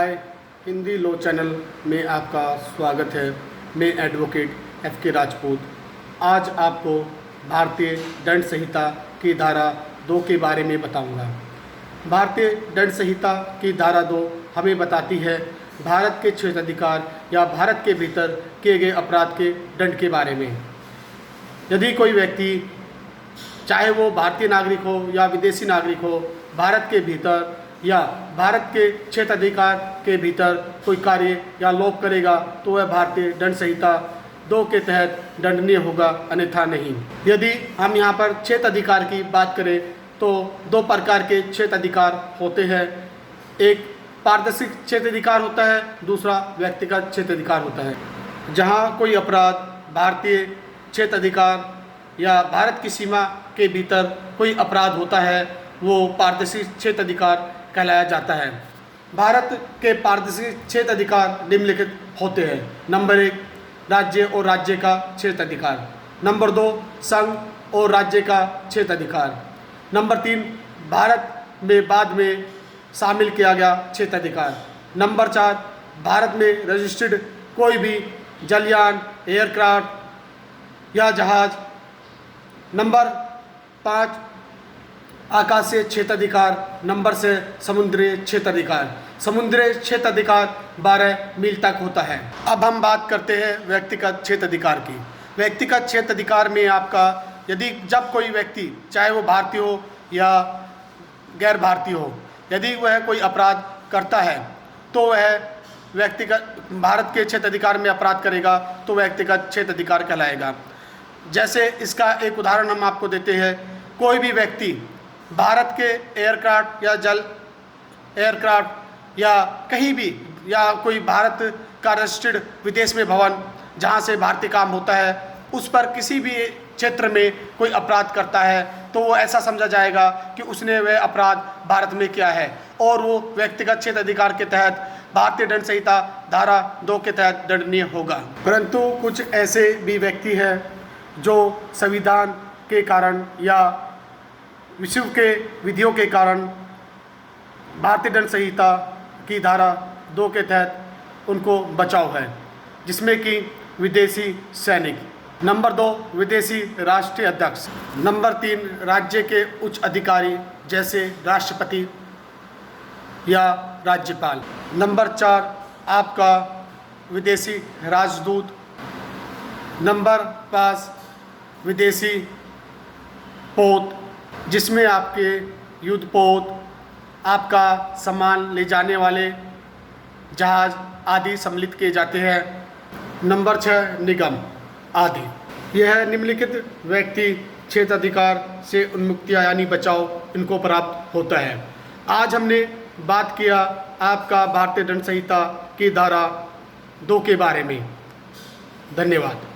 हाय, Hindi law channel में आपका स्वागत है। मैं एडवोकेट एफ.के. राजपूत आज आपको भारतीय दंड संहिता की धारा 2 के बारे में बताऊंगा। भारतीय दंड संहिता की धारा 2 हमें बताती है भारत के क्षेत्राधिकार या भारत के भीतर किए गए अपराध के दंड के बारे में। यदि कोई व्यक्ति, चाहे वो भारतीय नागरिक हो या विदेशी नागरिक हो, भारत के भीतर या भारत के क्षेत्राधिकार के भीतर कोई कार्य या लोप करेगा तो वह भारतीय दंड संहिता 2 के तहत दंडनीय होगा, अन्यथा नहीं। यदि हम यहाँ पर क्षेत्राधिकार की बात करें तो 2 प्रकार के क्षेत्राधिकार होते हैं। एक पारदर्शी क्षेत्राधिकार होता है, दूसरा व्यक्तिगत क्षेत्राधिकार होता है। जहाँ कोई अपराध भारतीय क्षेत्राधिकार या भारत की सीमा के भीतर कोई अपराध होता है वो पारदर्शी क्षेत्राधिकार कहलाया जाता है। भारत के पारदर्शी क्षेत्राधिकार निम्नलिखित होते हैं। नंबर 1, राज्य और राज्य का क्षेत्राधिकार। नंबर 2, संघ और राज्य का क्षेत्राधिकार। नंबर 3, भारत में बाद में शामिल किया गया क्षेत्राधिकार। नंबर 4, भारत में रजिस्टर्ड कोई भी जलयान, एयरक्राफ्ट या जहाज। नंबर 5, आकाशीय क्षेत्राधिकार। नंबर 6, समुद्री क्षेत्राधिकार। समुद्री क्षेत्राधिकार 12 मील तक होता है। अब हम बात करते हैं व्यक्तिगत क्षेत्राधिकार की। व्यक्तिगत क्षेत्राधिकार में आपका जब कोई व्यक्ति, चाहे वो भारतीय हो या गैर भारतीय हो, यदि वह कोई अपराध करता है तो वह व्यक्तिगत भारत के क्षेत्राधिकार में अपराध करेगा तो व्यक्तिगत क्षेत्राधिकार कहलाएगा। जैसे इसका एक उदाहरण हम आपको देते हैं। कोई भी व्यक्ति भारत के एयरक्राफ्ट या जल एयरक्राफ्ट या कहीं भी या कोई भारत का रजिस्टर्ड विदेश में भवन जहाँ से भारतीय काम होता है उस पर किसी भी क्षेत्र में कोई अपराध करता है तो वो ऐसा समझा जाएगा कि उसने वह अपराध भारत में किया है और वो व्यक्तिगत क्षेत्राधिकार के तहत भारतीय दंड संहिता धारा 2 के तहत दंडनीय होगा। परंतु कुछ ऐसे भी व्यक्ति हैं जो संविधान के कारण या विश्व के विधियों के कारण भारतीय दंड संहिता की धारा 2 के तहत उनको बचाव है, जिसमें कि विदेशी सैनिक। नंबर 2, विदेशी राष्ट्रीय अध्यक्ष। नंबर 3, राज्य के उच्च अधिकारी जैसे राष्ट्रपति या राज्यपाल। नंबर 4, आपका विदेशी राजदूत। नंबर 5, विदेशी पोत, जिसमें आपके युद्धपोत, आपका सामान ले जाने वाले जहाज आदि सम्मिलित किए जाते हैं। नंबर 6, निगम आदि। यह निम्नलिखित व्यक्ति क्षेत्राधिकार से उन्मुक्तियाँ यानी बचाव इनको प्राप्त होता है। आज हमने बात किया आपका भारतीय दंड संहिता की धारा 2 के बारे में। धन्यवाद।